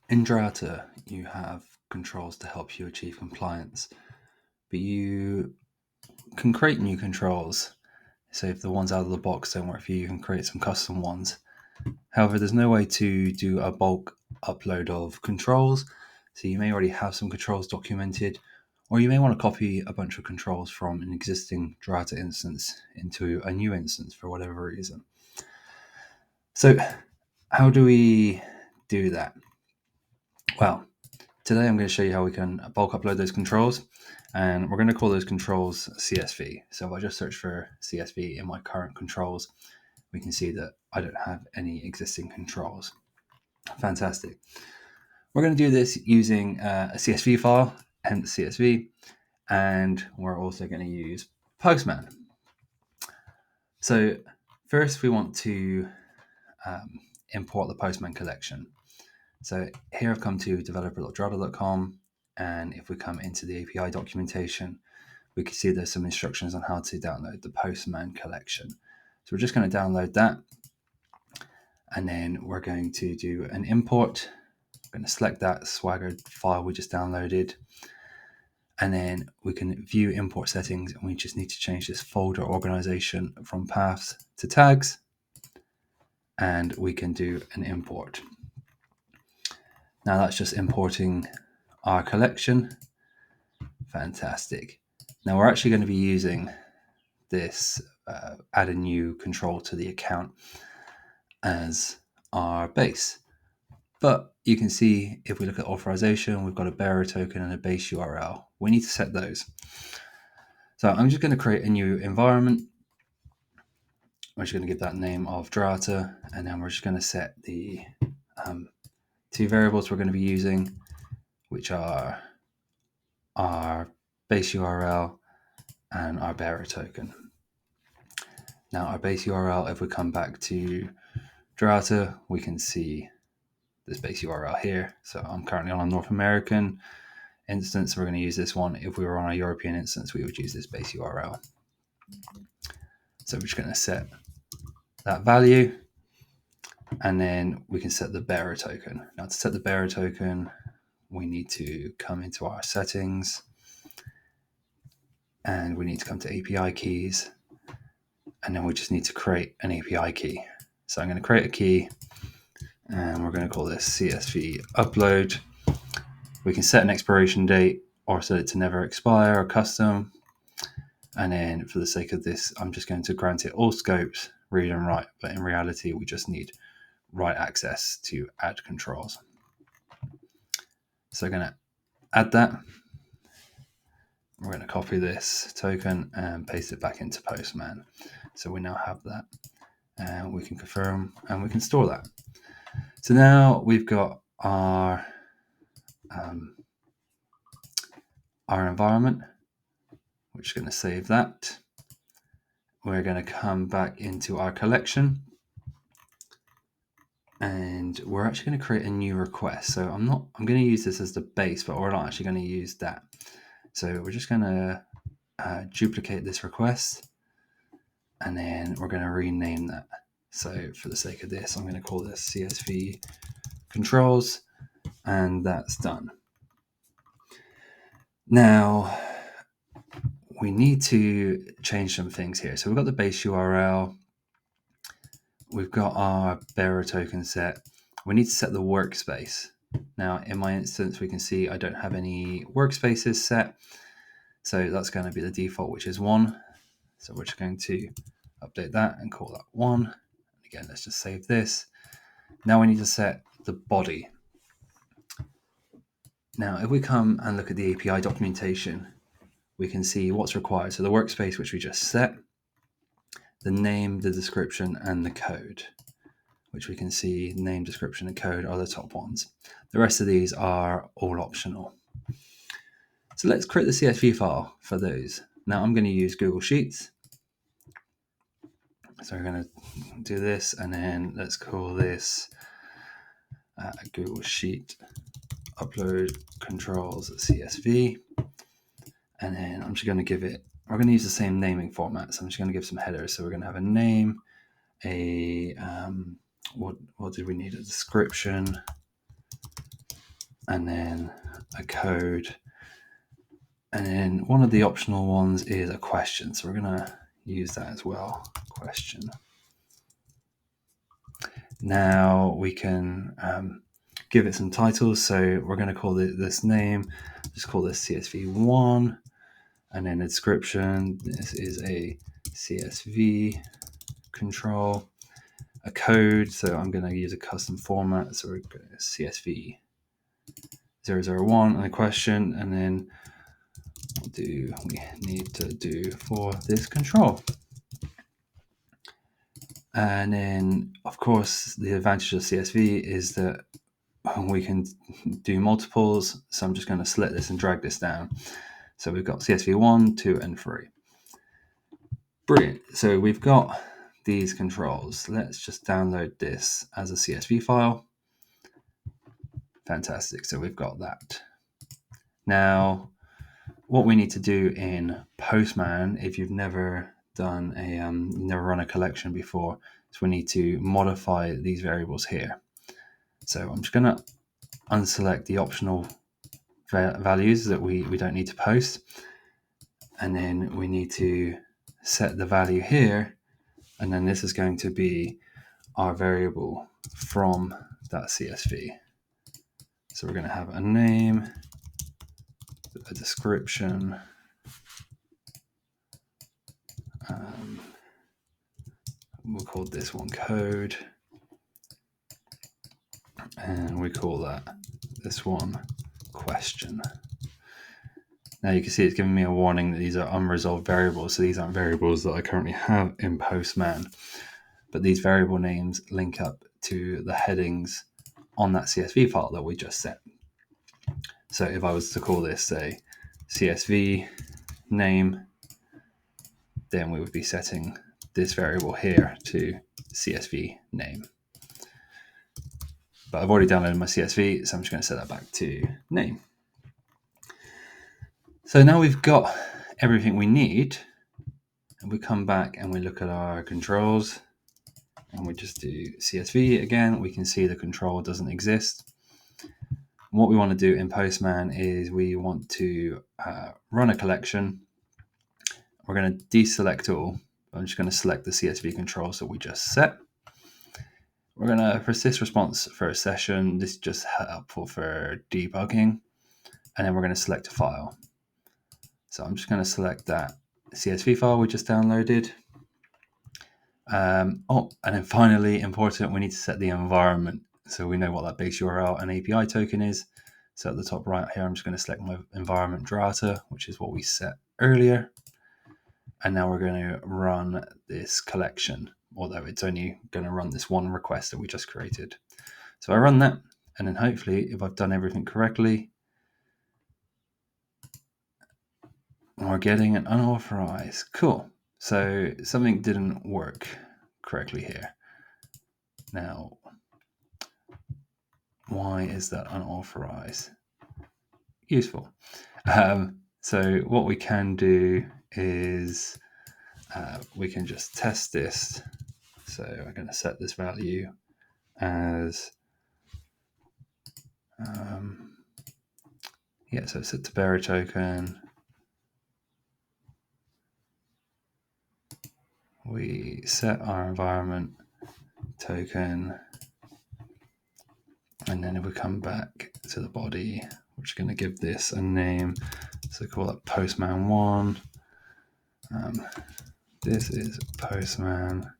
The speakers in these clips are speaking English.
In Drata, you have controls to help you achieve compliance, but you can create new controls. So if the ones out of the box don't work for you, you can create some custom ones. However, there's no way to do a bulk upload of controls. So you may already have some controls documented, or you may want to copy a bunch of controls from an existing Drata instance into a new instance for whatever reason. So how do we do that? Well, today I'm going to show you how we can bulk upload those controls, and we're going to call those controls CSV. So if I just search for CSV in my current controls, we can see that I don't have any existing controls. Fantastic. We're going to do this using a CSV file, hence CSV, and we're also going to use Postman. So first we want to import the Postman collection. So here I've come to developer.drata.com, and if we come into the API documentation, we can see there's some instructions on how to download the Postman collection. So we're just going to download that, and then we're going to do an import. I'm going to select that Swagger file we just downloaded, and then we can view import settings, and we just need to change this folder organization from paths to tags, and we can do an import. Now that's just importing our collection. Fantastic. Now we're actually going to be using this add a new control to the account as our base. But you can see if we look at authorization, we've got a bearer token and a base URL. We need to set those. So I'm just going to create a new environment. We're just going to give that name of Drata, and then we're just going to set the two variables we're going to be using, which are our base URL and our bearer token. Now our base URL, if we come back to Drata, we can see this base URL here. So I'm currently on a North American instance, so we're going to use this one. If we were on a European instance, we would use this base URL. So we're just going to set that value, and then we can set the bearer token. Now to set the bearer token, we need to come into our settings, and we need to come to API keys, and then we just need to create an API key. So I'm going to create a key, and we're going to call this CSV upload. We can set an expiration date or set it to never expire or custom. And then for the sake of this, I'm just going to grant it all scopes, read and write. But in reality, we just need write access to add controls. So I'm going to add that. We're going to copy this token and paste it back into Postman. So we now have that, and we can confirm and we can store that. So now we've got our environment. We're just going to save that. We're going to come back into our collection, and we're actually going to create a new request. So I'm going to use this as the base, but we're not actually going to use that. So we're just going to duplicate this request, and then we're going to rename that. So for the sake of this, I'm going to call this CSV controls, and that's done. Now we need to change some things here. So we've got the base URL, we've got our bearer token set. We need to set the workspace. Now in my instance, we can see I don't have any workspaces set. So that's going to be the default, which is 1. So we're just going to update that and call that 1. Again, let's just save this. Now we need to set the body. Now, if we come and look at the API documentation, we can see what's required. So the workspace, which we just set, the name, the description, and the code, which we can see name, description, and code are the top ones. The rest of these are all optional. So let's create the CSV file for those. Now I'm going to use Google Sheets. So we're going to do this, and then let's call this Google Sheet upload controls CSV. And then I'm just going to give it, we're going to use the same naming format. So I'm just going to give some headers. So we're going to have a name, what did we need? A description, and then a code. And then one of the optional ones is a question. So we're going to use that as well. Question. Now we can give it some titles. So we're going to call it this name. Just call this CSV1. And then a description. This is a CSV control. A code. So I'm going to use a custom format. So we're going to CSV 001 and a question. And then what do we need to do for this control? And then, of course, the advantage of CSV is that we can do multiples. So I'm just going to select this and drag this down. So we've got CSV 1, 2, and 3. Brilliant. So we've got these controls. Let's just download this as a CSV file. Fantastic. So we've got that. Now, what we need to do in Postman, if you've never done never run a collection before, is we need to modify these variables here. So I'm just going to unselect the optional values that we don't need to post. And then we need to set the value here. And then this is going to be our variable from that CSV. So we're going to have a name, a description, we'll call this one code, and we call that this one question. Now you can see it's giving me a warning that these are unresolved variables. So these aren't variables that I currently have in Postman, but these variable names link up to the headings on that CSV file that we just set. So if I was to call this, say, CSV name, then we would be setting this variable here to CSV name. But I've already downloaded my CSV, so I'm just going to set that back to name. So now we've got everything we need, and we come back and we look at our controls, and we just do CSV again. We can see the control doesn't exist. What we want to do in Postman is we want to run a collection. We're going to deselect all. I'm just going to select the CSV controls that we just set. We're going to persist response for a session. This is just helpful for debugging. And then we're going to select a file. So I'm just going to select that CSV file we just downloaded. And then finally, important, we need to set the environment. So we know what that base URL and API token is. So at the top right here, I'm just going to select my environment Drata, which is what we set earlier. And now we're going to run this collection, although it's only going to run this one request that we just created. So I run that, and then hopefully, if I've done everything correctly, we're getting an unauthorized. Cool. So something didn't work correctly here. Now, why is that unauthorized? Useful. So what we can do is we can just test this. So I'm going to set this value as so set to bearer token. We set our environment token, and then if we come back to the body, we're just going to give this a name. So call it Postman 1. This is Postman.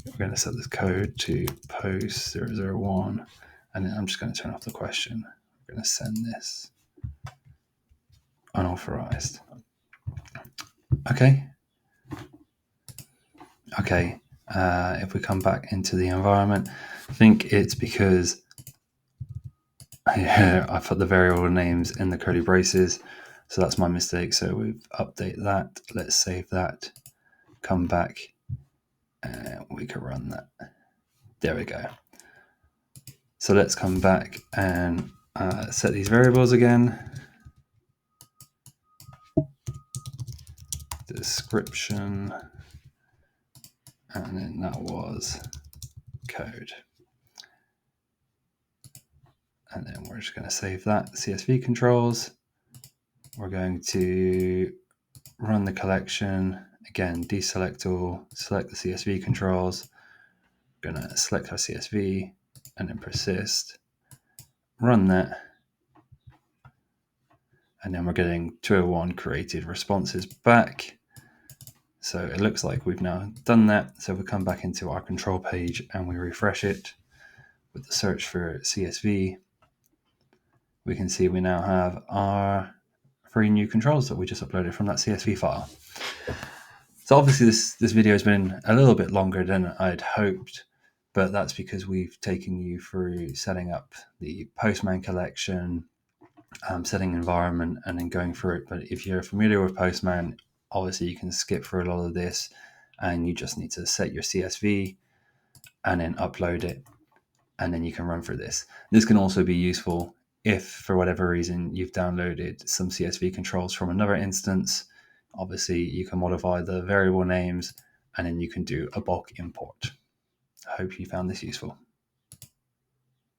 We're going to set this code to post 001, and then I'm just going to turn off the question. We're going to send this unauthorized. Okay. If we come back into the environment, I think it's because I put the variable names in the curly braces, so that's my mistake. So we update that. Let's save that. Come back, and we can run that. There we go. So let's come back and set these variables again. Description, and then that was code. And then we're just going to save that CSV controls. We're going to run the collection. Again, deselect all, select the CSV controls. We're going to select our CSV and then persist. Run that. And then we're getting 201 created responses back. So it looks like we've now done that. So if we come back into our control page and we refresh it with the search for CSV, we can see we now have our 3 new controls that we just uploaded from that CSV file. So obviously this video has been a little bit longer than I'd hoped, but that's because we've taken you through setting up the Postman collection, setting environment, and then going through it. But if you're familiar with Postman, obviously you can skip through a lot of this and you just need to set your CSV and then upload it, and then you can run through this. This can also be useful if for whatever reason you've downloaded some CSV controls from another instance. Obviously you can modify the variable names and then you can do a bulk import. I hope you found this useful.